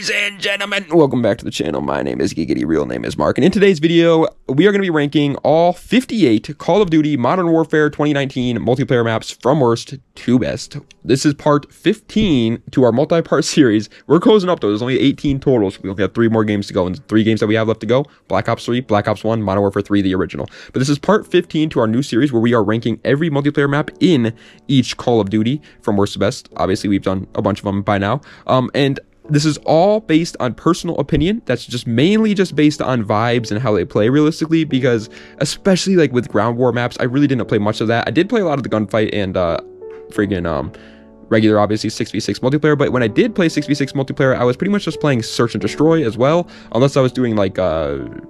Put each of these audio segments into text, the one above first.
Ladies and gentlemen, welcome back to the channel. My name is Giggity, real name is Mark, and in today's video, we are going to be ranking all 58 Call of Duty Modern Warfare 2019 multiplayer maps from worst to best. This is part 15 to our multi-part series. We're closing up though, there's only 18 total, so we only have 3 more games to go, and 3 games that we have left to go: Black Ops 3, Black Ops 1, Modern Warfare 3, the original. But this is part 15 to our new series where we are ranking every multiplayer map in each Call of Duty from worst to best. Obviously, we've done a bunch of them by now, and this is all based on personal opinion. That's just mainly just based on vibes and how they play realistically, because especially like with ground war maps, I really didn't play much of that. I did play a lot of the gunfight and regular, obviously 6v6 multiplayer, but when I did play 6v6 multiplayer, I was pretty much just playing search and destroy as well, unless I was doing like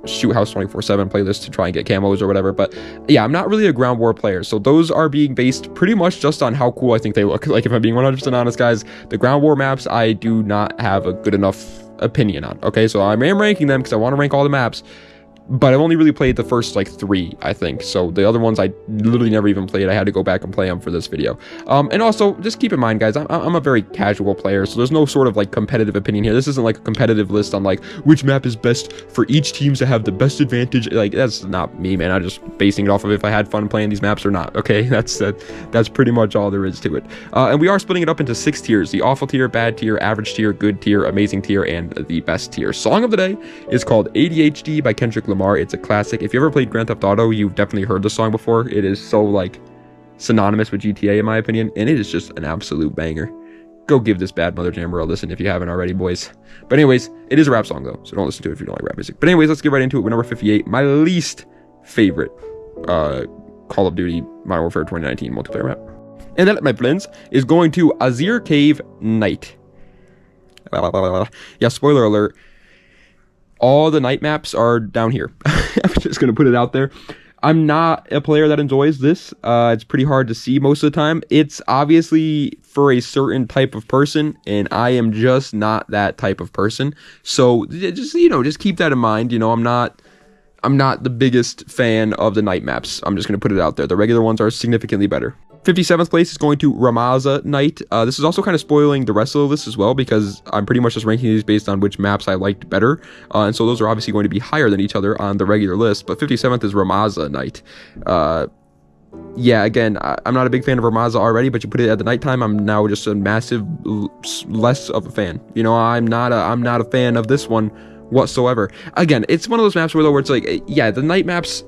shoot house 24/7 playlist to try and get camos or whatever. But yeah, I'm not really a ground war player, so those are being based pretty much just on how cool I think they look. Like, if I'm being 100% honest, guys, the ground war maps I do not have a good enough opinion on. Okay, so I am ranking them because I want to rank all the maps, but I've only really played the first like 3, I think. So the other ones I literally never even played. I had to go back and play them for this video. And also, just keep in mind, guys, I'm a very casual player, so there's no sort of like competitive opinion here. This isn't like a competitive list on like which map is best for each team to have the best advantage. Like, that's not me, man. I'm just basing it off of if I had fun playing these maps or not. Okay, that's pretty much all there is to it. And we are splitting it up into 6 tiers: the awful tier, bad tier, average tier, good tier, amazing tier, and the best tier. Song of the day is called ADHD by Kendrick Lamar. It's a classic. If you ever played Grand Theft Auto, you've definitely heard the song before. It is so like synonymous with GTA in my opinion, and it is just an absolute banger. Go give this bad mother jammer a listen if you haven't already, boys. But anyways, it is a rap song though, so don't listen to it if you don't like rap music. But anyways, let's get right into it with number 58, my least favorite Call of Duty Modern Warfare 2019 multiplayer map. And that, my friends, is going to Azir Cave Night. Yeah, spoiler alert, all the night maps are down here. I'm just going to put it out there. I'm not a player that enjoys this. It's pretty hard to see most of the time. It's obviously for a certain type of person, and I am just not that type of person. So just, just keep that in mind. I'm not the biggest fan of the night maps. I'm just going to put it out there. The regular ones are significantly better. 57th place is going to Ramaza Night. This is also kind of spoiling the rest of the list as well, because I'm pretty much just ranking these based on which maps I liked better. And so those are obviously going to be higher than each other on the regular list. But 57th is Ramaza Night. Yeah, again, I'm not a big fan of Ramaza already, but you put it at the nighttime, I'm now just a massive less of a fan. I'm not a fan of this one whatsoever. Again, it's one of those maps where it's like, yeah, the night maps,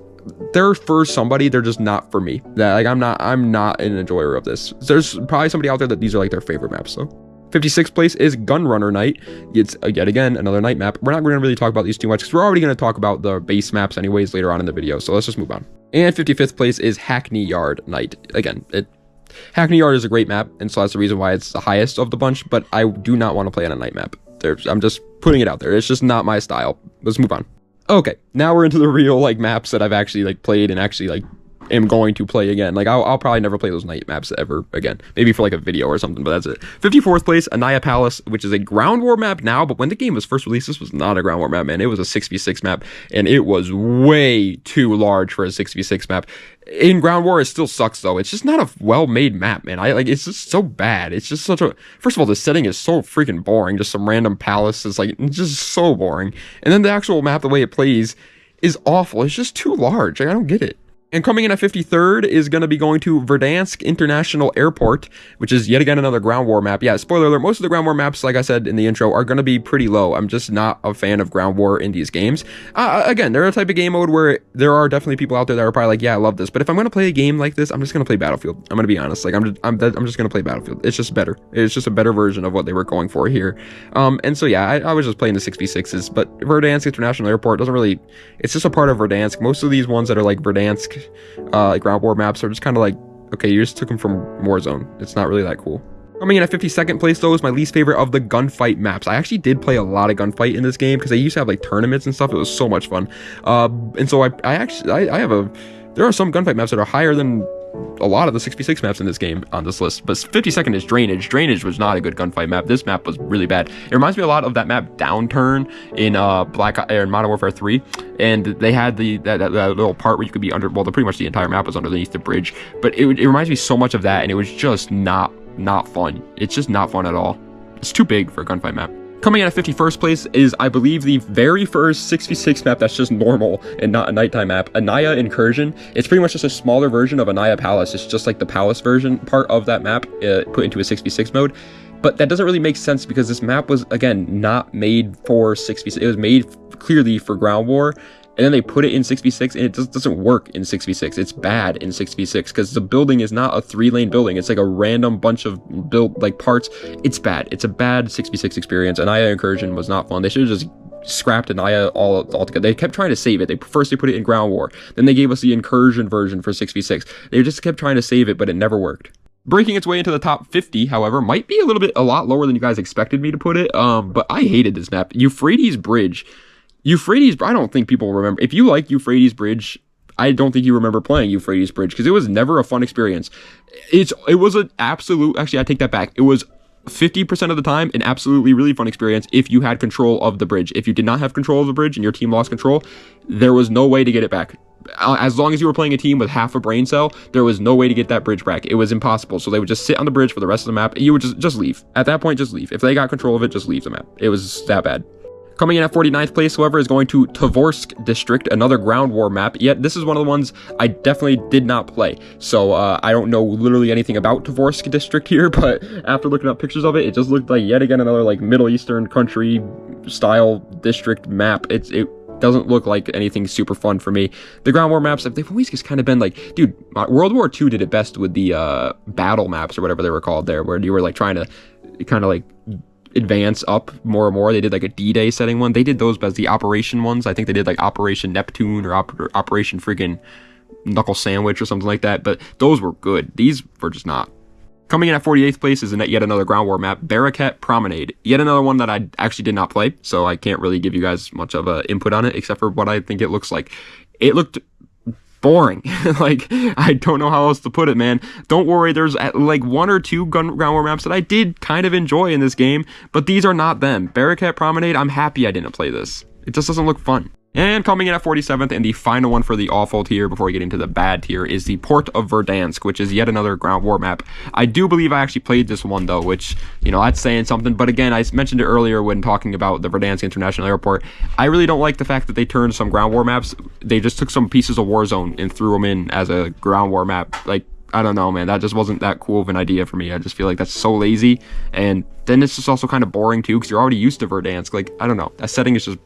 they're for somebody, they're just not for me. Like, I'm not an enjoyer of this. There's probably somebody out there that these are like their favorite maps though. 56th place is Gunrunner Night. It's yet again another night map. We're not going to really talk about these too much because we're already going to talk about the base maps anyways later on in the video, so let's just move on. And 55th place is Hackney Yard Night. Again, Hackney Yard is a great map, and so that's the reason why it's the highest of the bunch, but I do not want to play on a night map. I'm just putting it out there. It's just not my style. Let's move on. Okay, now we're into the real like maps that I've actually like played and actually like am going to play again. Like, I'll probably never play those night maps ever again. Maybe for like a video or something, but that's it. 54th place, Anaya Palace, which is a ground war map now, but when the game was first released, this was not a ground war map, man. It was a 6v6 map, and it was way too large for a 6v6 map. In ground war, it still sucks though. It's just not a well-made map, man. It's just so bad. It's just such a, first of all, the setting is so freaking boring. Just some random palace. It's like, it's just so boring. And then the actual map, the way it plays, is awful. It's just too large. I don't get it. And coming in at 53rd is going to be going to Verdansk International Airport, which is yet again another ground war map. Yeah, spoiler alert, most of the ground war maps, like I said in the intro, are going to be pretty low. I'm just not a fan of ground war in these games. Again, they're a type of game mode where there are definitely people out there that are probably like, yeah, I love this. But if I'm going to play a game like this, I'm just going to play Battlefield. I'm going to be honest. Like, I'm just going to play Battlefield. It's just better. It's just a better version of what they were going for here. And so, yeah, I was just playing the 6v6s, but Verdansk International Airport doesn't really, it's just a part of Verdansk. Most of these ones that are like Verdansk, ground war maps are just kind of like, okay, you just took them from Warzone. It's not really that cool. Coming in at 52nd place though is my least favorite of the gunfight maps. I actually did play a lot of gunfight in this game because they used to have like tournaments and stuff. It was so much fun. And so there are some gunfight maps that are higher than a lot of the 6v6 maps in this game on this list, but 52nd is Drainage. Drainage was not a good gunfight map. This map was really bad. It reminds me a lot of that map Downturn in Modern Warfare 3, and they had that little part where you could be under, well, pretty much the entire map was underneath the bridge, but it reminds me so much of that, and it was just not fun. It's just not fun at all. It's too big for a gunfight map. Coming in at 51st place is, I believe, the very first 6v6 map that's just normal and not a nighttime map, Anaya Incursion. It's pretty much just a smaller version of Anaya Palace. It's just like the palace version part of that map put into a 6v6 mode. But that doesn't really make sense because this map was, again, not made for 6v6. It was made clearly for ground war. And then they put it in 6v6 and it just doesn't work in 6v6. It's bad in 6v6 because the building is not a 3-lane building. It's like a random bunch of parts. It's bad. It's a bad 6v6 experience. Anaya Incursion was not fun. They should have just scrapped Anaya altogether. They kept trying to save it. First they put it in ground war. Then they gave us the Incursion version for 6v6. They just kept trying to save it, but it never worked. Breaking its way into the top 50, however, might be a lot lower than you guys expected me to put it. But I hated this map. Euphrates Bridge. I don't think people remember. If you like Euphrates Bridge, I don't think you remember playing Euphrates Bridge because it was never a fun experience. It was an absolute, actually, I take that back. It was 50% of the time an absolutely really fun experience if you had control of the bridge. If you did not have control of the bridge and your team lost control, there was no way to get it back. As long as you were playing a team with half a brain cell, there was no way to get that bridge back. It was impossible. So they would just sit on the bridge for the rest of the map. You would just leave. At that point, just leave. If they got control of it, just leave the map. It was that bad. Coming in at 49th place, however, is going to Tovorsk District, another ground war map. Yet this is one of the ones I definitely did not play. So I don't know literally anything about Tovorsk District here, but after looking up pictures of it, it just looked like yet again another like Middle Eastern country style district map. It doesn't look like anything super fun for me. The ground war maps, they've always just kind of been like, dude, World War II did it best with the battle maps or whatever they were called there, where you were like trying to kind of like advance up more and more. They did like a D-Day setting one. They did those best. The operation ones, I think they did like Operation Neptune or Operation friggin' Knuckle Sandwich or something like that, but those were good. These were just not. Coming in at 48th place is yet another ground war map, Barakat Promenade. Yet another one that I actually did not play, so I can't really give you guys much of a input on it except for what I think it looks like. It looked boring. Like, I don't know how else to put it, man. Don't worry, there's like 1 or 2 ground war maps that I did kind of enjoy in this game, but these are not them. Barakat Promenade, I'm happy I didn't play this. It just doesn't look fun. And coming in at 47th, and the final one for the awful tier before we get into the bad tier, is the Port of Verdansk, which is yet another ground war map. I do believe I actually played this one, though, which, you know, that's saying something. But again, I mentioned it earlier when talking about the Verdansk International Airport. I really don't like the fact that they turned some ground war maps. They just took some pieces of Warzone and threw them in as a ground war map. Like, I don't know, man. That just wasn't that cool of an idea for me. I just feel like that's so lazy. And then it's just also kind of boring, too, because you're already used to Verdansk. Like, I don't know. That setting is just...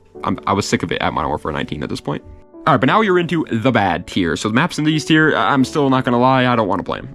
I was sick of it at Modern Warfare 19 at this point. Alright, but now you're into the bad tier. So the maps in these tier, I'm still not gonna lie, I don't want to play them.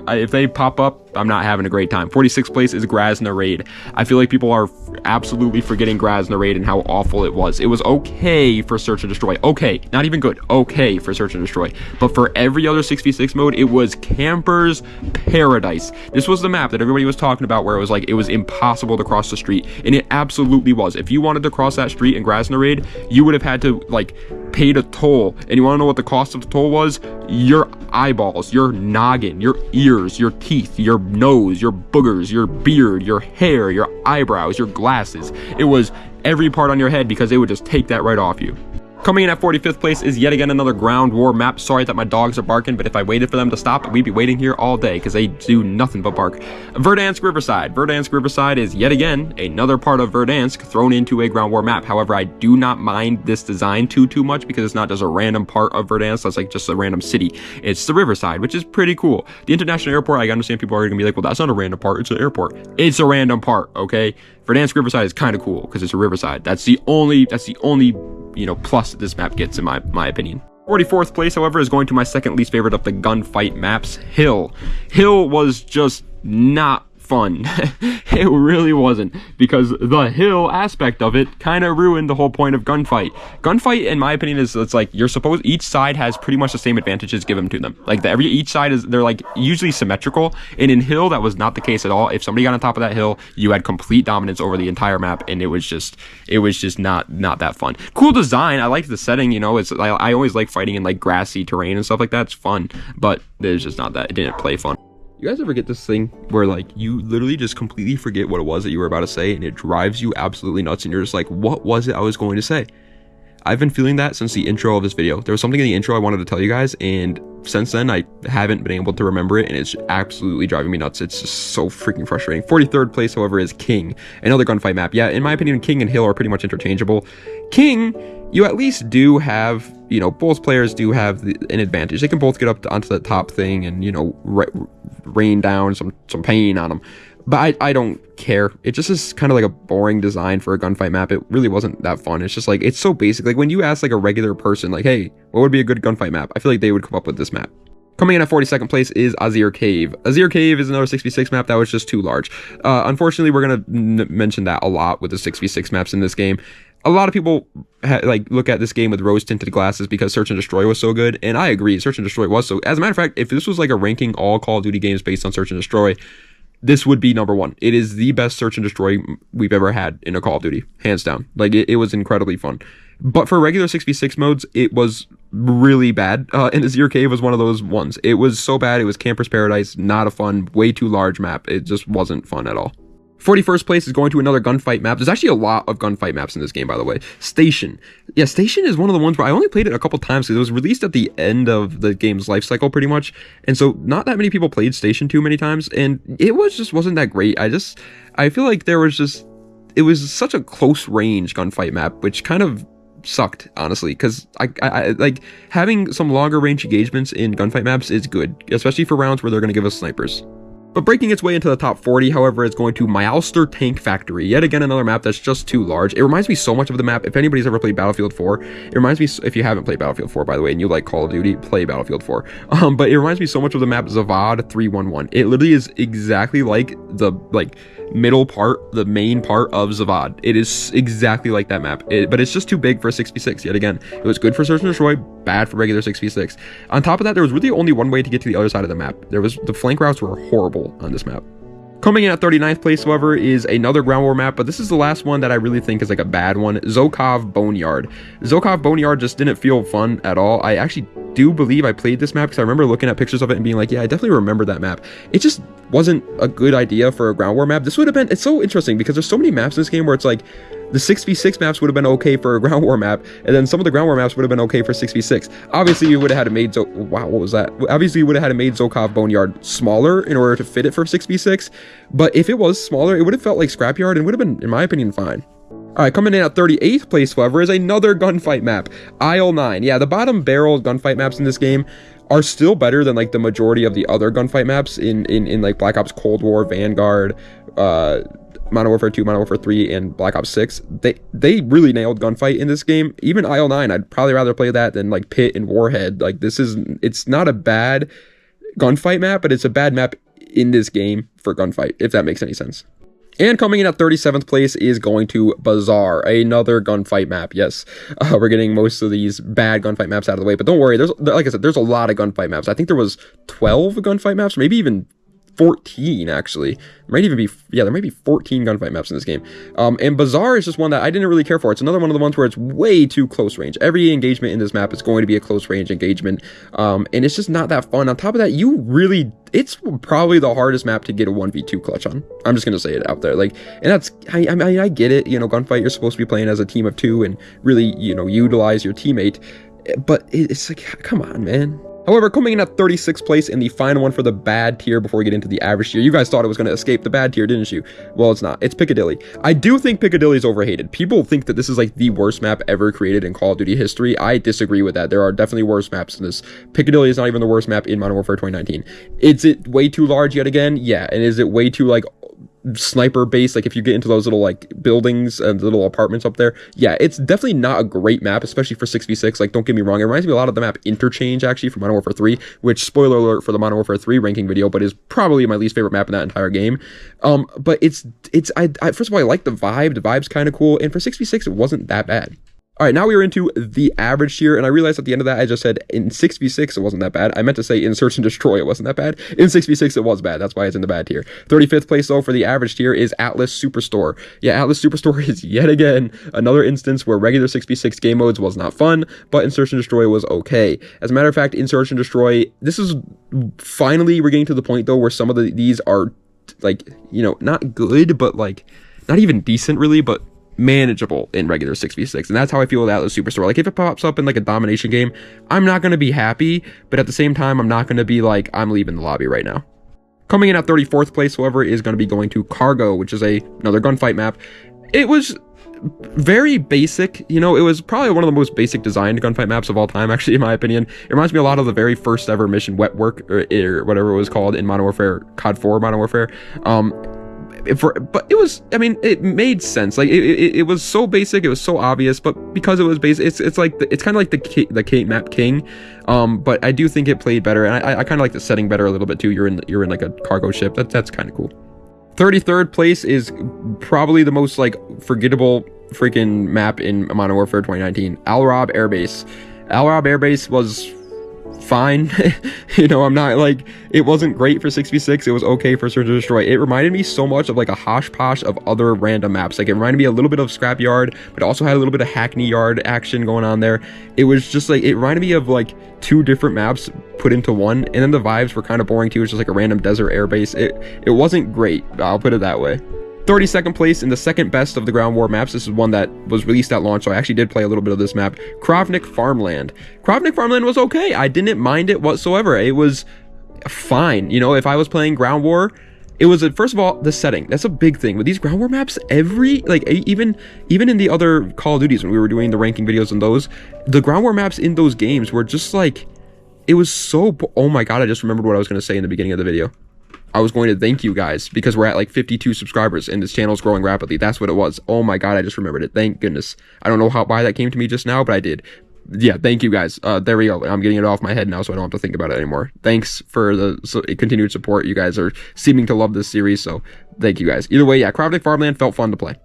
If they pop up, I'm not having a great time. 46th place is Grozny Raid. I feel like people are absolutely forgetting Grozny Raid and how awful it was. It was okay for Search and Destroy. Okay, not even good. Okay for Search and Destroy. But for every other 6v6 mode, it was camper's paradise. This was the map that everybody was talking about where it was like, it was impossible to cross the street. And it absolutely was. If you wanted to cross that street in Grozny Raid, you would have had to, like, paid a toll. And you want to know what the cost of the toll was? Your eyeballs, your noggin, your ears, your teeth, your nose, your boogers, your beard, your hair, your eyebrows, your glasses. It was every part on your head because they would just take that right off you. Coming in at 45th place is yet again another ground war map. Sorry that my dogs are barking, but if I waited for them to stop, we'd be waiting here all day because they do nothing but bark. Verdansk Riverside. Verdansk Riverside is yet again another part of Verdansk thrown into a ground war map. However, I do not mind this design too much because it's not just a random part of Verdansk. That's like just a random city. It's the Riverside, which is pretty cool. The international airport, I understand people are going to be like, well, that's not a random part. It's an airport. It's a random part, okay? Verdansk Riverside is kind of cool because it's a riverside. That's the only you know, plus this map gets in my opinion. 44th place, however, is going to my second least favorite of the gunfight maps, Hill. Hill was just not fun. It really wasn't, because the hill aspect of it kind of ruined the whole point of gunfight. Gunfight, in my opinion, is it's like each side has pretty much the same advantages given to them. Like each side they're like usually symmetrical, and in Hill that was not the case at all. If somebody got on top of that hill, you had complete dominance over the entire map, and it was just not that fun. Cool design. I liked the setting. You know, I always like fighting in like grassy terrain and stuff like that. It's fun, but it's just not that. It didn't play fun. You guys ever get this thing where like you literally just completely forget what it was that you were about to say, and it drives you absolutely nuts, and you're just like, what was it I was going to say? I've been feeling that since the intro of this video. There was something in the intro I wanted to tell you guys, and since then I haven't been able to remember it, and it's absolutely driving me nuts. It's just so freaking frustrating. 43rd place, however, is King, another gunfight map. Yeah, in my opinion, King and Hill are pretty much interchangeable. King, you at least do have, you know, both players do have an advantage. They can both get up onto the top thing and, you know, rain down some pain on them. But I don't care. It just is kind of like a boring design for a gunfight map. It really wasn't that fun. It's just like, it's so basic. Like when you ask like a regular person, like, hey, what would be a good gunfight map? I feel like they would come up with this map. Coming in at 42nd place is Azir Cave. Azir Cave is another 6v6 map that was just too large. Unfortunately, we're going to mention that a lot with the 6v6 maps in this game. A lot of people look at this game with rose-tinted glasses because Search and Destroy was so good, and I agree, Search and Destroy was so. As a matter of fact, if this was like a ranking all Call of Duty games based on Search and Destroy, this would be number one. It is the best Search and Destroy we've ever had in a Call of Duty, hands down. Like, it was incredibly fun. But for regular 6v6 modes, it was really bad, and Azir Cave was one of those ones. It was so bad, it was Camper's Paradise, not a fun, way too large map. It just wasn't fun at all. 41st place is going to another gunfight map. There's actually a lot of gunfight maps in this game, by the way. Station. Yeah, Station is one of the ones where I only played it a couple times because it was released at the end of the game's life cycle, pretty much. And so not that many people played Station too many times, and it wasn't that great. I feel like it was such a close range gunfight map, which kind of sucked, honestly, because I like having some longer range engagements in gunfight maps is good, especially for rounds where they're going to give us snipers. But breaking its way into the top 40, however, is going to Myalster Tank Factory. Yet again, another map that's just too large. It reminds me so much of the map. If anybody's ever played Battlefield 4, it reminds me, if you haven't played Battlefield 4, by the way, and you like Call of Duty, play Battlefield 4. But it reminds me so much of the map Zavad 311. It literally is exactly like the middle part, the main part of Zavad. It is exactly like that map, but it's just too big for 6v6. Yet again, it was good for Search and Destroy, bad for regular 6v6. On top of that, there was really only one way to get to the other side of the map. The flank routes were horrible on this map. Coming in at 39th place, however, is another ground war map, but this is the last one that I really think is like a bad one. Zokov Boneyard. Zokov Boneyard just didn't feel fun at all. I actually do believe I played this map because I remember looking at pictures of it and being like, yeah, I definitely remember that map. It just wasn't a good idea for a ground war map. This would have been, it's so interesting because there's so many maps in this game where it's like, the 6v6 maps would have been okay for a ground war map, and then some of the ground war maps would have been okay for 6v6. Obviously, you would have had to made wow, what was that? Obviously, you would have had to made Zokov Boneyard smaller in order to fit it for 6v6, but if it was smaller, it would have felt like Scrapyard and would have been, in my opinion, fine. Alright, coming in at 38th place, however, is another gunfight map, Isle 9. Yeah, the bottom barrel gunfight maps in this game are still better than like the majority of the other gunfight maps in like Black Ops Cold War, Vanguard, Modern Warfare 2, Modern Warfare 3, and Black Ops 6. They really nailed gunfight in this game. Even Isle 9, I'd probably rather play that than like Pit and Warhead. Like, it's not a bad gunfight map, but it's a bad map in this game for gunfight, if that makes any sense. And coming in at 37th place is going to Bazaar, another gunfight map. Yes, we're getting most of these bad gunfight maps out of the way, but don't worry, like I said, there's a lot of gunfight maps. I think there was 12 gunfight maps, maybe even 14 actually. There might be 14 gunfight maps in this game. And Bazaar is just one that I didn't really care for. It's another one of the ones where it's way too close range. Every engagement in this map is going to be a close range engagement, and it's just not that fun. On top of that, it's probably the hardest map to get a 1v2 clutch on. I'm just gonna say it out there. Like, and that's, I get it, you know, gunfight, you're supposed to be playing as a team of two and really, you know, utilize your teammate, but it's like, come on, man. However, coming in at 36th place in the final one for the bad tier before we get into the average tier. You guys thought it was going to escape the bad tier, didn't you? Well, it's not. It's Piccadilly. I do think Piccadilly is overhated. People think that this is like the worst map ever created in Call of Duty history. I disagree with that. There are definitely worse maps than this. Piccadilly is not even the worst map in Modern Warfare 2019. Is it way too large yet again? Yeah. And is it way too like sniper base, like if you get into those little like buildings and little apartments up there? Yeah, it's definitely not a great map, especially for 6v6. Like, don't get me wrong, it reminds me a lot of the map Interchange actually from Modern Warfare 3, which, spoiler alert for the Modern Warfare 3 ranking video, but is probably my least favorite map in that entire game. But I first of all, I like the vibe. The vibe's kind of cool, and for 6v6 it wasn't that bad. All right, now we are into the average tier, and I realized at the end of that, I just said in 6v6 it wasn't that bad. I meant to say in Search and Destroy it wasn't that bad. In 6v6 it was bad. That's why it's in the bad tier. 35th place, though, for the average tier is Atlas Superstore. Yeah, Atlas Superstore is yet again another instance where regular 6v6 game modes was not fun, but in Search and Destroy was okay. As a matter of fact, in Search and Destroy, this is finally, we're getting to the point, though, where some of these are, like, you know, not good, but, like, not even decent, really, but manageable in regular 6v6, and that's how I feel with Atlas Superstore. Like, if it pops up in like a domination game, I'm not going to be happy, but at the same time, I'm not going to be like, I'm leaving the lobby right now. Coming in at 34th place, however, is going to be going to Cargo, which is another gunfight map. It was very basic, you know. It was probably one of the most basic designed gunfight maps of all time, actually, in my opinion. It reminds me a lot of the very first ever mission, Wet Work, or whatever it was called in Modern Warfare, COD 4 Modern Warfare. But it was, I mean, it made sense. Like, it was so basic, it was so obvious, but because it was basic, it's like it's kind of like the Kate map King. But I do think it played better, and I kind of like the setting better a little bit too. You're in like a cargo ship. That's kind of cool. 33rd place is probably the most like forgettable freaking map in Modern Warfare 2019. Al Rob Air Base. Al Rob Air Base was fine. You know, I'm not like, it wasn't great for 6v6. It was okay for Search and Destroy. It reminded me so much of like a hosh-posh of other random maps. Like, it reminded me a little bit of Scrapyard, but also had a little bit of Hackney Yard action going on there. It was just like, it reminded me of like 2 different maps put into one, and then the vibes were kind of boring too. It's just like a random desert airbase. It wasn't great, I'll put it that way. 32nd place in the second best of the ground war maps. This is one that was released at launch, so I actually did play a little bit of this map. Krovnik Farmland. Krovnik Farmland was okay. I didn't mind it whatsoever. It was fine. You know, if I was playing ground war, it was first of all, the setting. That's a big thing with these ground war maps. Even in the other Call of Duties, when we were doing the ranking videos on those, the ground war maps in those games were just like, it was so, oh my god, I just remembered what I was going to say in the beginning of the video. I was going to thank you guys because we're at like 52 subscribers and this channel is growing rapidly. That's what it was. Oh my god, I just remembered it. Thank goodness. I don't know why that came to me just now, but I did. Yeah, thank you guys. There we go. I'm getting it off my head now, so I don't have to think about it anymore. Thanks for the continued support. You guys are seeming to love this series, so thank you guys. Either way, yeah, Krovnik Farmland felt fun to play.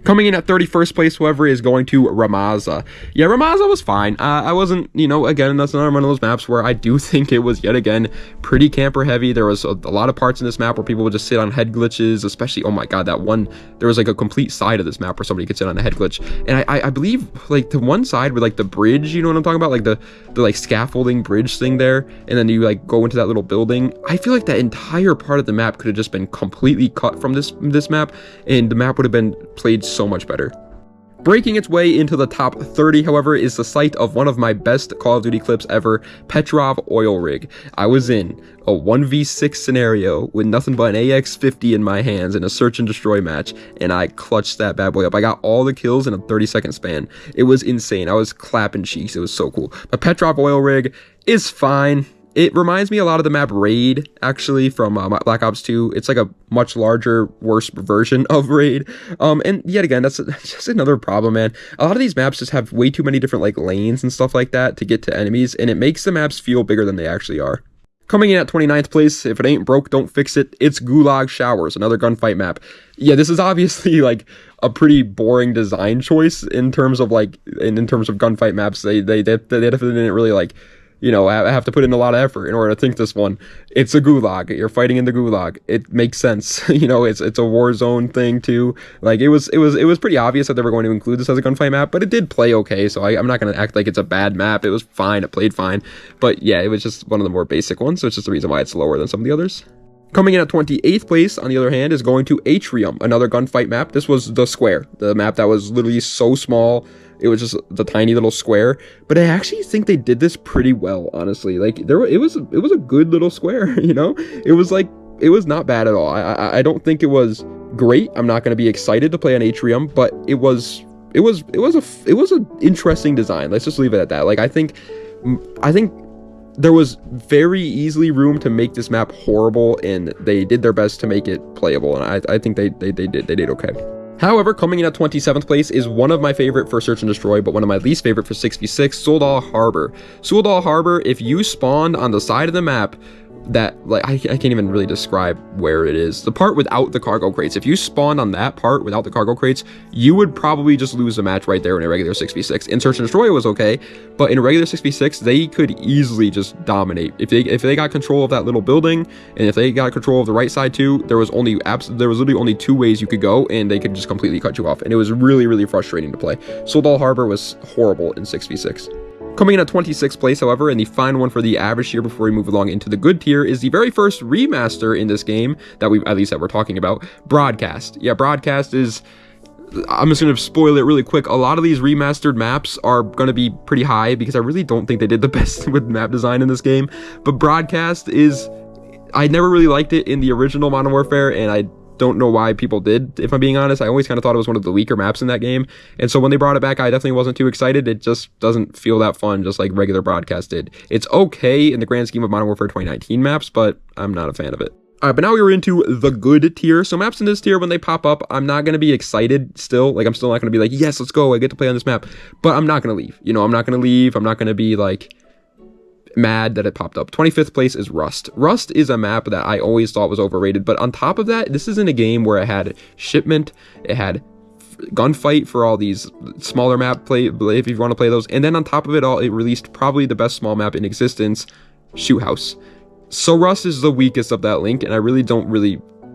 Coming in at 31st place, however, is going to Ramaza. Yeah, Ramaza was fine. I wasn't, you know, again, that's another one of those maps where I do think it was, yet again, pretty camper heavy. There was a lot of parts in this map where people would just sit on head glitches, especially, oh my god, that one, there was like a complete side of this map where somebody could sit on a head glitch. And I believe, like, the one side with, like, the bridge, you know what I'm talking about? Like, the like, scaffolding bridge thing there, and then you, like, go into that little building. I feel like that entire part of the map could have just been completely cut from this map, and the map would have been played so much better. Breaking its way into the top 30, however, is the site of one of my best Call of Duty clips ever, Petrov Oil Rig. I was in a 1v6 scenario with nothing but an AX-50 in my hands in a search and destroy match, and I clutched that bad boy up. I got all the kills in a 30-second span. It was insane. I was clapping cheeks. It was so cool. But Petrov Oil Rig is fine. It reminds me a lot of the map Raid, actually, from Black Ops 2. It's like a much larger, worse version of Raid. And yet again, that's just another problem, man. A lot of these maps just have way too many different like lanes and stuff like that to get to enemies, and it makes the maps feel bigger than they actually are. Coming in at 29th place, if it ain't broke, don't fix it, it's Gulag Showers, another gunfight map. Yeah, this is obviously like a pretty boring design choice in terms of like, in terms of gunfight maps. They definitely didn't really like, you know, I have to put in a lot of effort in order to think this one. It's a gulag. You're fighting in the gulag. It makes sense. You know, it's a war zone thing too. Like, it was pretty obvious that they were going to include this as a gunfight map, but it did play okay. So I'm not going to act like it's a bad map. It was fine. It played fine. But yeah, it was just one of the more basic ones. So it's just the reason why it's lower than some of the others. Coming in at 28th place, on the other hand, is going to Atrium, another gunfight map. This was the square, the map that was literally so small. It was just the tiny little square, but I actually think they did this pretty well, honestly. Like, it was a good little square, you know? It was not bad at all. I don't think it was great. I'm not going to be excited to play on Atrium, but it was an interesting design. Let's just leave it at that. Like, I think there was very easily room to make this map horrible, and they did their best to make it playable, and I think they did okay. However, coming in at 27th place is one of my favorite for Search and Destroy, but one of my least favorite for 6v6, Soldal Harbor. Soldal Harbor, if you spawned on the side of the map that, like, I can't even really describe where it is. The part without the cargo crates. If you spawned on that part without the cargo crates, you would probably just lose the match right there in a regular 6v6. In Search and Destroy, it was okay, but in a regular 6v6, they could easily just dominate. If they got control of that little building, and if they got control of the right side too, there was literally only 2 ways you could go, and they could just completely cut you off. And it was really, really frustrating to play. Soldal Harbor was horrible in 6v6. Coming in at 26th place, however, and the final one for the average tier before we move along into the good tier, is the very first remaster in this game that we're talking about, Broadcast. Yeah, Broadcast is I'm just going to spoil it really quick. A lot of these remastered maps are going to be pretty high because I really don't think they did the best with map design in this game. But Broadcast is... I never really liked it in the original Modern Warfare, and I don't know why people did, if I'm being honest. I always kind of thought it was one of the weaker maps in that game. And so when they brought it back, I definitely wasn't too excited. It just doesn't feel that fun, just like regular Broadcast did. It's okay in the grand scheme of Modern Warfare 2019 maps, but I'm not a fan of it. All right, but now we were into the good tier. So maps in this tier, when they pop up, I'm not going to be excited still. Like, I'm still not going to be like, yes, let's go, I get to play on this map. But I'm not going to leave. You know, I'm not going to leave. I'm not going to be like mad that it popped up. 25th place is Rust. Rust is a map that I always thought was overrated, but on top of that, this isn't a game where it had shipment, it had gunfight for all these smaller map play if you want to play those, and then on top of it all, it released probably the best small map in existence, Shoot House. So Rust is the weakest of that link, and I really don't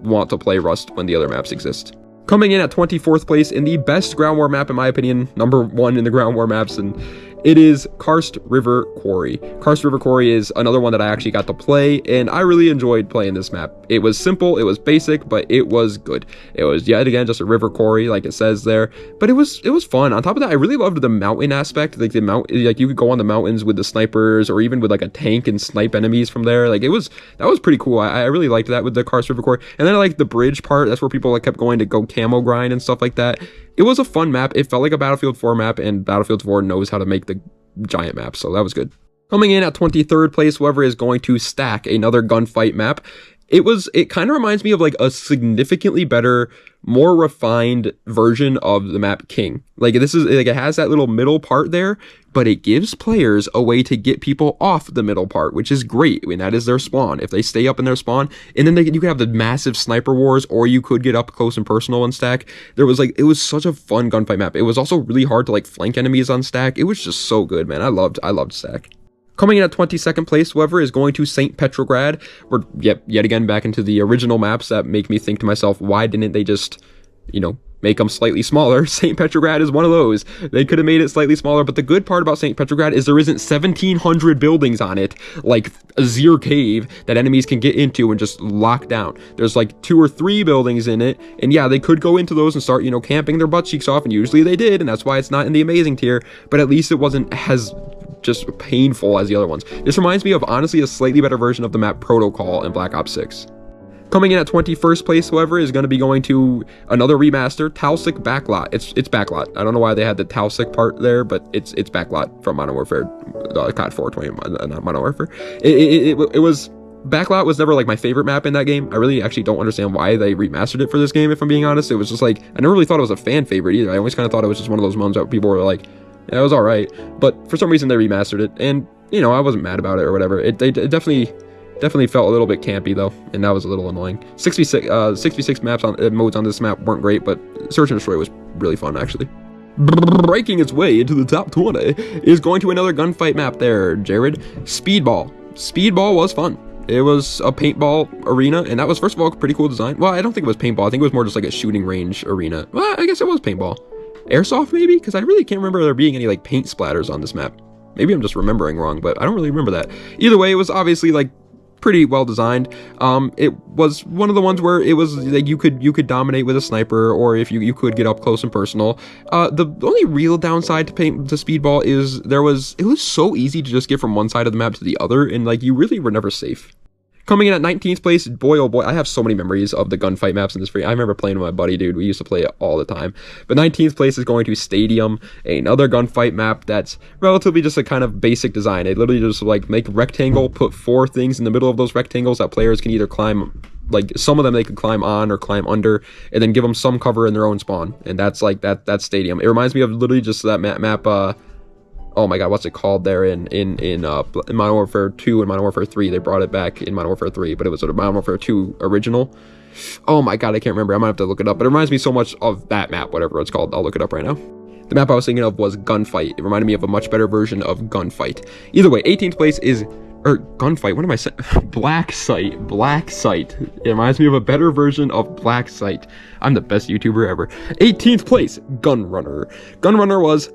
want to play Rust when the other maps exist. Coming in at 24th place in the best ground war map, in my opinion, number 1 in the ground war maps, and it is Karst River Quarry. Karst River Quarry is another one that I actually got to play, and I really enjoyed playing this map. It was simple, it was basic, but it was good. It was, yet again, just a river quarry, like it says there, but it was fun. On top of that, I really loved the mountain aspect, like like you could go on the mountains with the snipers, or even with like a tank and snipe enemies from there. Like that was pretty cool. I really liked that with the Karst River Quarry. And then I like the bridge part. That's where people like kept going to go camo grind and stuff like that. It was a fun map. It felt like a Battlefield 4 map, and Battlefield 4 knows how to make the giant map, so that was good. Coming in at 23rd place, whoever is going to Stack, another gunfight map. It kind of reminds me of like a significantly better, more refined version of the map King. Like this is like, it has that little middle part there, but it gives players a way to get people off the middle part, which is great. I mean, that is their spawn. If they stay up in their spawn, and then you could have the massive sniper wars, or you could get up close and personal and Stack. It was such a fun gunfight map. It was also really hard to like flank enemies on Stack. It was just so good, man. I loved Stack. Coming in at 22nd place, whoever is going to St. Petrograd. We're yet again back into the original maps that make me think to myself, why didn't they just, make them slightly smaller? St. Petrograd is one of those. They could have made it slightly smaller, but the good part about St. Petrograd is there isn't 1,700 buildings on it, like Azir Cave, that enemies can get into and just lock down. There's like 2 or 3 buildings in it, and yeah, they could go into those and start, camping their butt cheeks off, and usually they did, and that's why it's not in the amazing tier, but at least it wasn't as just painful as the other ones. This reminds me of, honestly, a slightly better version of the map Protocol in Black Ops 6. Coming in at 21st place, however, is going to be going to another remaster, Talsic Backlot. It's Backlot. I don't know why they had the Talsic part there, but it's Backlot from Modern Warfare, COD 420, not Modern Warfare. It was... Backlot was never like my favorite map in that game. I really actually don't understand why they remastered it for this game, if I'm being honest. It was just like, I never really thought it was a fan favorite either. I always kind of thought it was just one of those moments that people were like, yeah, it was alright, but for some reason they remastered it, and, I wasn't mad about it or whatever. It definitely felt a little bit campy, though, and that was a little annoying. 66 modes on this map weren't great, but Search and Destroy was really fun, actually. Breaking its way into the top 20 is going to another gunfight map there, Jared. Speedball. Speedball was fun. It was a paintball arena, and that was, first of all, a pretty cool design. Well, I don't think it was paintball. I think it was more just like a shooting range arena. Well, I guess it was paintball. Airsoft, maybe? Because I really can't remember there being any, like, paint splatters on this map. Maybe I'm just remembering wrong, but I don't really remember that. Either way, it was obviously, like, pretty well designed. It was one of the ones where it was, like, you could dominate with a sniper, or if you could get up close and personal. The only real downside to Speedball is it was so easy to just get from one side of the map to the other, and, like, you really were never safe. Coming in at 19th place, boy oh boy, I have so many memories of the gunfight maps in this free. I remember playing with my buddy, dude. We used to play it all the time. But 19th place is going to Stadium, another gunfight map that's relatively just a kind of basic design. They literally just like make a rectangle, put 4 things in the middle of those rectangles that players can either climb, like some of them they could climb on or climb under, and then give them some cover in their own spawn. And that's like that's Stadium. It reminds me of literally just that map oh my god, what's it called there in Modern Warfare 2 and Modern Warfare 3? They brought it back in Modern Warfare 3, but it was sort of Modern Warfare 2 original. Oh my god, I can't remember. I might have to look it up, but it reminds me so much of that map, whatever it's called. I'll look it up right now. The map I was thinking of was Gunfight. It reminded me of a much better version of Gunfight. Either way, 18th place is... Gunfight, what am I saying? Black Site. It reminds me of a better version of Black Site. I'm the best YouTuber ever. 18th place, Gunrunner. Gunrunner was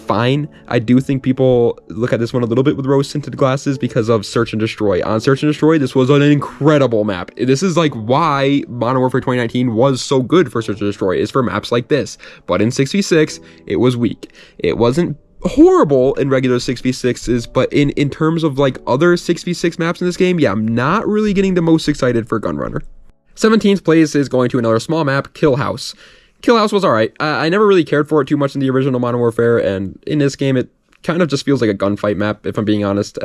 fine. I do think people look at this one a little bit with rose-tinted glasses because of Search and Destroy. On Search and Destroy, this was an incredible map. This is like why Modern Warfare 2019 was so good for Search and Destroy, is for maps like this. But in 6v6, it was weak. It wasn't horrible in regular 6v6s, but in terms of like other 6v6 maps in this game, yeah, I'm not really getting the most excited for Gunrunner. 17th place is going to another small map, Kill House. Kill House was alright. I never really cared for it too much in the original Modern Warfare, and in this game it kind of just feels like a gunfight map, if I'm being honest.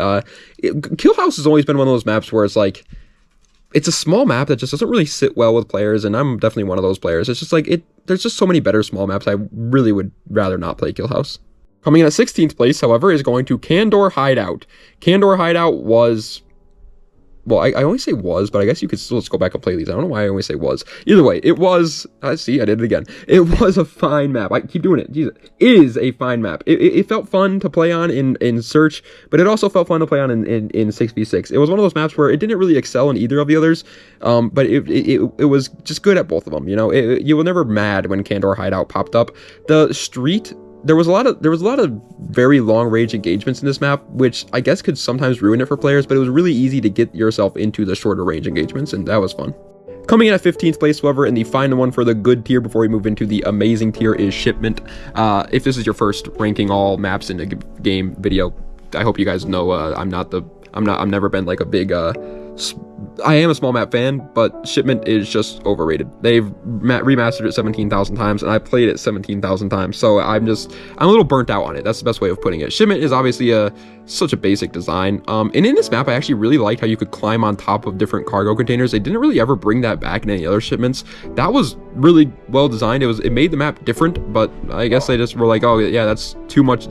Kill House has always been one of those maps where it's like, it's a small map that just doesn't really sit well with players, and I'm definitely one of those players. It's just like, there's just so many better small maps. I really would rather not play Kill House. Coming in at 16th place, however, is going to Candor Hideout. Candor Hideout was... Well, I always say was, but I guess you could still just go back and play these. I don't know why I always say was. Either way, it was... see, I did it again. It was a fine map. I keep doing it. Jesus. It is a fine map. It felt fun to play on in Search, but it also felt fun to play on in 6v6. It was one of those maps where it didn't really excel in either of the others, but it was just good at both of them. You know, you were never mad when Candor Hideout popped up. The street... There was a lot of very long range engagements in this map, which I guess could sometimes ruin it for players, but it was really easy to get yourself into the shorter range engagements, and that was fun. Coming in at 15th place, however, and the final one for the good tier before we move into the amazing tier is Shipment. If this is your first ranking all maps in a game video, I hope you guys know I've never been like a big I am a small map fan, but Shipment is just overrated. They've remastered it 17,000 times, and I played it 17,000 times, so I'm a little burnt out on it. That's the best way of putting it. Shipment is obviously such a basic design, and in this map, I actually really liked how you could climb on top of different cargo containers. They didn't really ever bring that back in any other Shipments. That was really well designed. It made the map different, but I guess they just were like, oh yeah, that's too much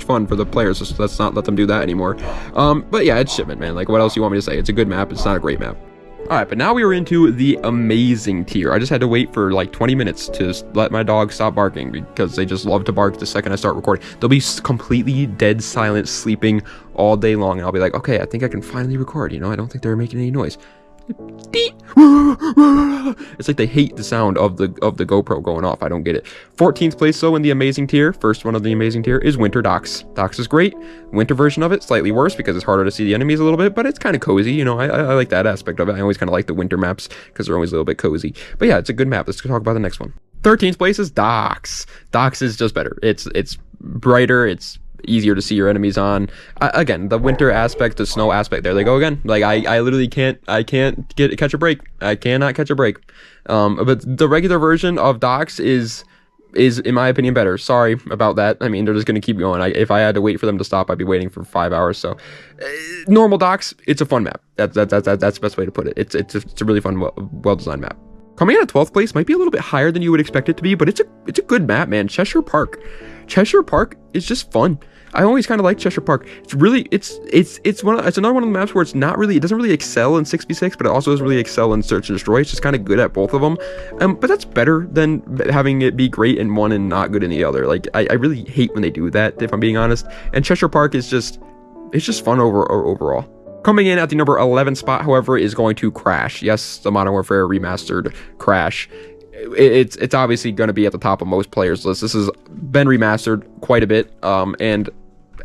fun for the players, so let's not let them do that anymore. But yeah, it's Shipment, man. Like, what else you want me to say? It's a good map. It's not a great map. Alright, but now we are into the amazing tier. I just had to wait for like 20 minutes to let my dog stop barking because they just love to bark the second I start recording. They'll be completely dead silent, sleeping all day long, and I'll be like, okay, I think I can finally record, you know? I don't think they're making any noise. It's like they hate the sound of the GoPro going off. I don't get it. 14th place though in the amazing tier, first one of the amazing tier, is Winter Docks. Docks is great. Winter version of it, slightly worse because it's harder to see the enemies a little bit, but it's kind of cozy. You know, I like that aspect of it. I always kind of like the winter maps because they're always a little bit cozy. But yeah, it's a good map. Let's talk about the next one. 13th place is Docks. Docks is just better. It's brighter. It's easier to see your enemies on. Again, the winter aspect, the snow aspect, there they go again. Like I literally can't catch a break. I cannot catch a break. But the regular version of Docks is in my opinion better. Sorry about that. I mean, they're just gonna keep going. If I had to wait for them to stop, I'd be waiting for 5 hours. So normal Docks, it's a fun map. That's the best way to put it. It's a really fun, well designed map. Coming in at 12th place might be a little bit higher than you would expect it to be, but it's a good map, man. Cheshire Park is just fun. I always kind of like Cheshire Park. It's really it's another one of the maps where it doesn't really excel in 6v6, but it also doesn't really excel in Search and Destroy. It's just kind of good at both of them. But that's better than having it be great in one and not good in the other. Like I really hate when they do that, if I'm being honest. And Cheshire Park is just fun overall. Coming in at the number 11 spot, however, is going to Crash. Yes, the Modern Warfare remastered Crash. It's obviously going to be at the top of most players' lists. This has been remastered quite a bit, and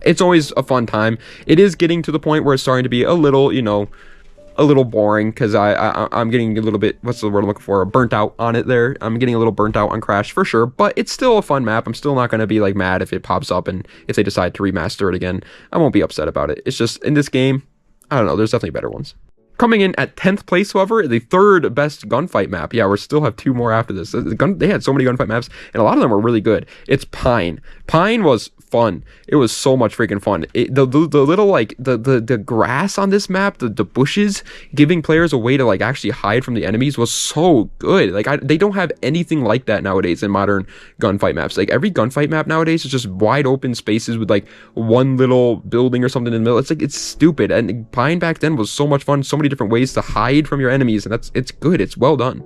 it's always a fun time. It is getting to the point where it's starting to be a little, a little boring because I'm getting a little bit, what's the word I'm looking for, burnt out on it there. I'm getting a little burnt out on Crash for sure, but it's still a fun map. I'm still not going to be like mad if it pops up and if they decide to remaster it again. I won't be upset about it. It's just in this game, I don't know, there's definitely better ones. Coming in at 10th place, however, the third best gunfight map. Yeah, we still have 2 more after this. They had so many gunfight maps, and a lot of them were really good. It's Pine. Pine was fun. It was so much freaking fun. The little, like, the grass on this map, the bushes, giving players a way to, like, actually hide from the enemies was so good. Like, they don't have anything like that nowadays in modern gunfight maps. Like, every gunfight map nowadays is just wide open spaces with, like, one little building or something in the middle. It's like, it's stupid. And Pine back then was so much fun, so many different ways to hide from your enemies, and it's good. It's well done.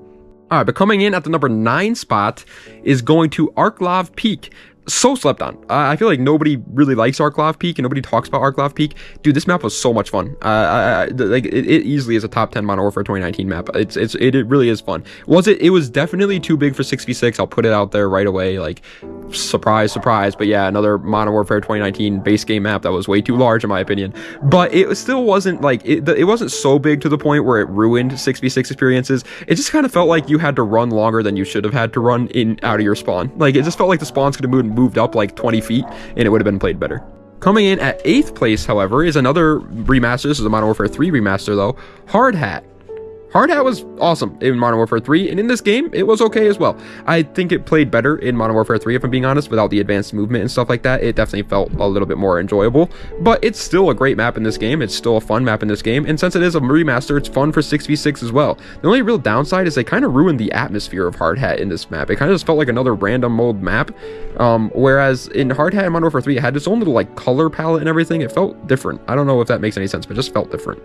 All right, but coming in at the number 9 spot is going to Arklov Peak. so slept on. I feel like nobody really likes Arklov Peak and nobody talks about Arklov Peak. Dude, this map was so much fun. Like it easily is a top 10 Modern Warfare 2019 map. It really is fun. It was definitely too big for 6v6. I'll put it out there right away. Like, surprise, surprise. But yeah, another Modern Warfare 2019 base game map that was way too large in my opinion. But it still wasn't like it wasn't so big to the point where it ruined 6v6 experiences. It just kind of felt like you had to run longer than you should have had to run out of your spawn. Like, it just felt like the spawns could have moved up like 20 feet and it would have been played better. Coming in at 8th place, however, is another remaster. This is a Modern Warfare 3 remaster though. Hard Hat. Hard Hat was awesome in Modern Warfare 3, and in this game, it was okay as well. I think it played better in Modern Warfare 3, if I'm being honest, without the advanced movement and stuff like that. It definitely felt a little bit more enjoyable, but it's still a great map in this game. It's still a fun map in this game, and since it is a remaster, it's fun for 6v6 as well. The only real downside is they kind of ruined the atmosphere of Hard Hat in this map. It kind of just felt like another random mode map, whereas in Hard Hat and Modern Warfare 3, it had its own little like color palette and everything. It felt different. I don't know if that makes any sense, but it just felt different.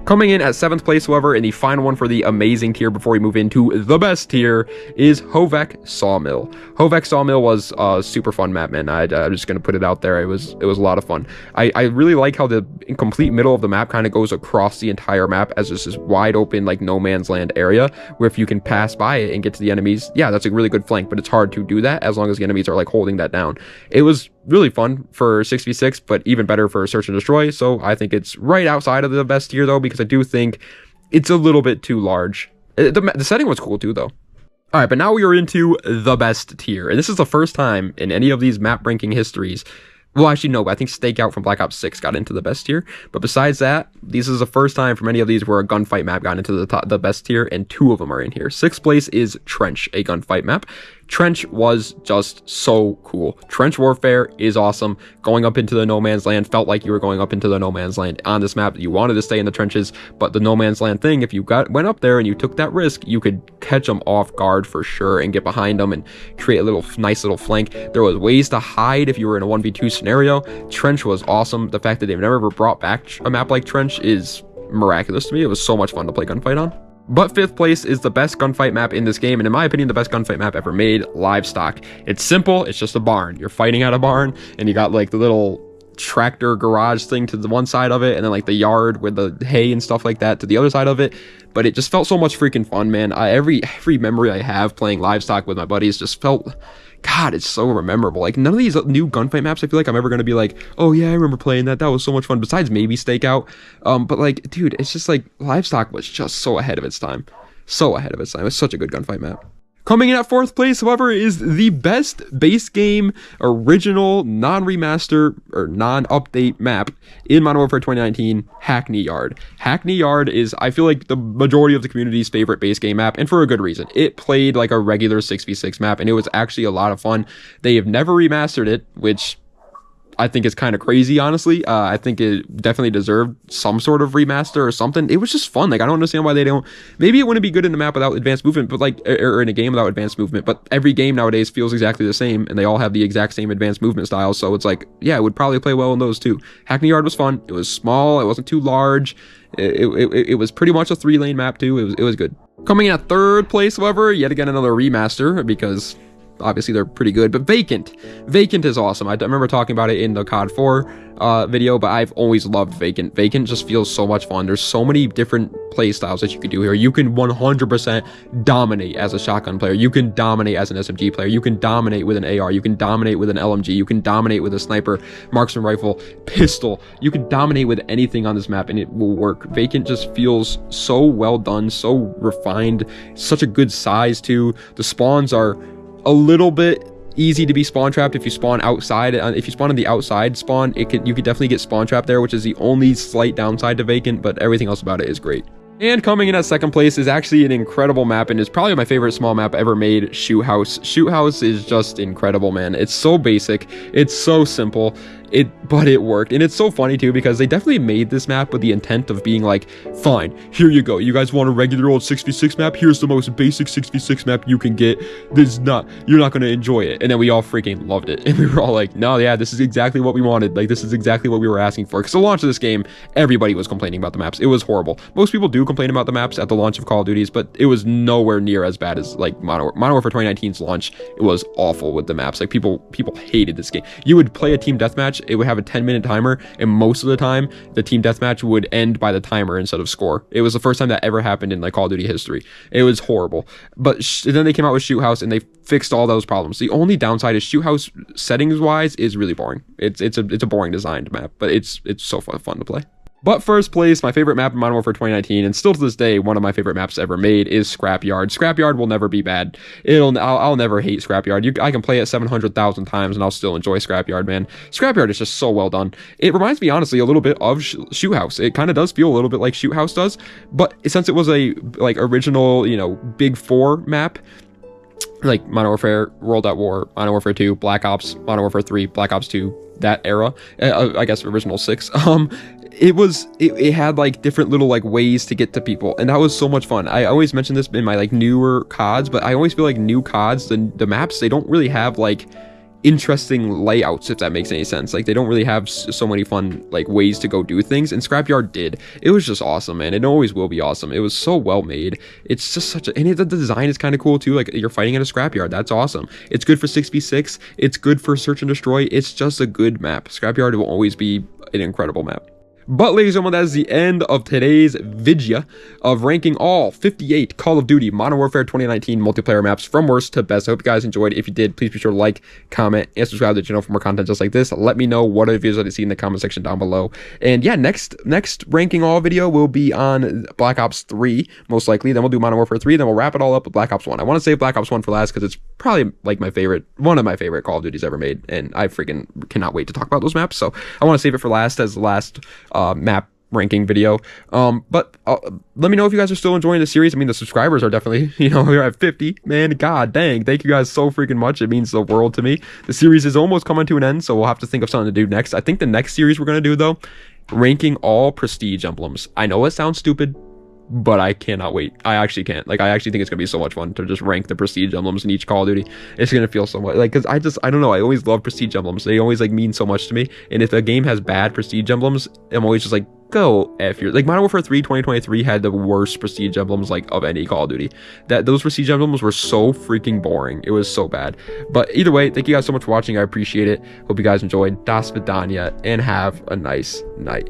Coming in at 7th place, however, in the final one for the amazing tier before we move into the best tier, is Hovek Sawmill. Hovek Sawmill was a super fun map, man. I'm just going to put it out there. It was a lot of fun. I really like how the complete middle of the map kind of goes across the entire map as this wide open, like, no man's land area, where if you can pass by it and get to the enemies, yeah, that's a really good flank, but it's hard to do that as long as the enemies are, like, holding that down. It was really fun for 6v6, but even better for search and destroy, so I think it's right outside of the best tier, though, because I do think it's a little bit too large. The setting was cool, too, though. All right, but now we are into the best tier, and this is the first time in any of these map ranking histories. Well, actually, no, I think Stakeout from Black Ops 6 got into the best tier. But besides that, this is the first time from any of these where a gunfight map got into the best tier, and 2 of them are in here. 6th place is Trench, a gunfight map. Trench was just so cool. Trench warfare is awesome. Going up into the no man's land felt like you were going up into the no man's land on this map. You wanted to stay in the trenches, but the no man's land thing, if you went up there and you took that risk, you could catch them off guard for sure and get behind them and create a nice little flank. There was ways to hide if you were in a 1v2 scenario. Trench was awesome. The fact that they've never ever brought back a map like Trench is miraculous to me. It was so much fun to play gunfight on. But 5th place is the best gunfight map in this game, and in my opinion, the best gunfight map ever made, Livestock. It's simple, it's just a barn. You're fighting at a barn, and you got like the little tractor garage thing to the one side of it, and then like the yard with the hay and stuff like that to the other side of it. But it just felt so much freaking fun, man. Every memory I have playing Livestock with my buddies just felt... God, it's so memorable. Like, none of these new gunfight maps, I feel like I'm ever going to be like, oh yeah, I remember playing that. That was so much fun. Besides maybe Stakeout. But like, dude, it's just like, Livestock was just so ahead of its time. So ahead of its time. It's such a good gunfight map. Coming in at 4th place, however, is the best base game, original, non-remaster, or non-update map in Modern Warfare 2019, Hackney Yard. Hackney Yard is, I feel like, the majority of the community's favorite base game map, and for a good reason. It played like a regular 6v6 map, and it was actually a lot of fun. They have never remastered it, which... I think it's kind of crazy, honestly. I think it definitely deserved some sort of remaster or something. It was just fun. Like, I don't understand why they don't... Maybe it wouldn't be good in a map without advanced movement, but like, or in a game without advanced movement, but every game nowadays feels exactly the same, and they all have the exact same advanced movement styles, so it's like, yeah, it would probably play well in those too. Hackney Yard was fun. It was small. It wasn't too large. It was pretty much a 3-lane map too. It was good. Coming in at 3rd place, however, yet again another remaster, because... obviously they're pretty good, but Vacant is awesome. I remember talking about it in the COD 4 video, but I've always loved Vacant. Vacant just feels so much fun. There's so many different play styles that you could do here. You can 100% dominate as a shotgun player. You can dominate as an SMG player. You can dominate with an AR. You can dominate with an LMG. You can dominate with a sniper, marksman rifle, pistol. You can dominate with anything on this map and it will work. Vacant just feels so well done, so refined, such a good size too. The spawns are a little bit easy to be spawn trapped if you spawn outside. If you spawn on the outside spawn, you could definitely get spawn trapped there, which is the only slight downside to Vacant, but everything else about it is great. And coming in at 2nd place is actually an incredible map and is probably my favorite small map ever made, Shoot House. Shoot House is just incredible, man. It's so basic. It's so simple. but it worked. And it's so funny too, because they definitely made this map with the intent of being like, fine, here you go, you guys want a regular old 6v6 map, here's the most basic 6v6 map you can get. You're not going to enjoy it. And then we all freaking loved it, and we were all like, no, yeah, this is exactly what we wanted. Like, this is exactly what we were asking for. Because the launch of this game, everybody was complaining about the maps. It was horrible. Most people do complain about the maps at the launch of Call of Duties, but it was nowhere near as bad as like Modern Warfare 2019's launch. It was awful with the maps. Like, people hated this game. You would play a team deathmatch, it would have a 10-minute timer, and most of the time the team deathmatch would end by the timer instead of score. It was the first time that ever happened in like Call of Duty history. It was horrible. But then they came out with Shoot House, and they fixed all those problems. The only downside is Shoot House, settings wise, is really boring. It's a boring designed map, but it's so fun to play. But first place, my favorite map in Modern Warfare 2019, and still to this day, one of my favorite maps ever made, is Scrapyard. Scrapyard will never be bad. I'll never hate Scrapyard. I can play it 700,000 times, and I'll still enjoy Scrapyard, man. Scrapyard is just so well done. It reminds me, honestly, a little bit of Shoot House. It kind of does feel a little bit like Shoot House does, but since it was a like original, Big 4 map, like Modern Warfare, World at War, Modern Warfare 2, Black Ops, Modern Warfare 3, Black Ops 2, that era, I guess original 6, it had like different little like ways to get to people, and that was so much fun. I always mention this in my like newer CODs, but I always feel like new CODs, the maps, they don't really have like interesting layouts, if that makes any sense. Like, they don't really have so many fun like ways to go do things, and Scrapyard did. It was just awesome, man. It always will be awesome. It was so well made. It's just the design is kind of cool too. Like, you're fighting in a scrapyard. That's awesome. It's good for 6v6. It's good for search and destroy. It's just a good map. Scrapyard will always be an incredible map. But ladies and gentlemen, that is the end of today's video of ranking all 58 Call of Duty Modern Warfare 2019 multiplayer maps from worst to best. I hope you guys enjoyed. If you did, please be sure to like, comment, and subscribe to the channel for more content just like this. Let me know what other videos I'd see in the comment section down below. And yeah, next ranking all video will be on Black Ops 3, most likely. Then we'll do Modern Warfare 3. Then we'll wrap it all up with Black Ops 1. I want to save Black Ops 1 for last because it's probably like one of my favorite Call of Duties ever made. And I freaking cannot wait to talk about those maps. So I want to save it for last as the last map ranking video. But let me know if you guys are still enjoying the series. I mean, the subscribers are definitely, we're at 50, man. God dang, thank you guys so freaking much. It means the world to me. The series is almost coming to an end, so we'll have to think of something to do next. I think the next series we're gonna do, though, ranking all prestige emblems. I know it sounds stupid, but I cannot wait. I actually can't. Like, I actually think it's gonna be so much fun to just rank the prestige emblems in each Call of Duty. It's gonna feel so much like, because I don't know, I always love prestige emblems. They always like mean so much to me, and if a game has bad prestige emblems, I'm always just like, go F your, like, Modern Warfare 3 2023 had the worst prestige emblems like of any Call of Duty. Those prestige emblems were so freaking boring. It was so bad. But either way, thank you guys so much for watching. I appreciate it. Hope you guys enjoyed. Das Vidania, and have a nice night.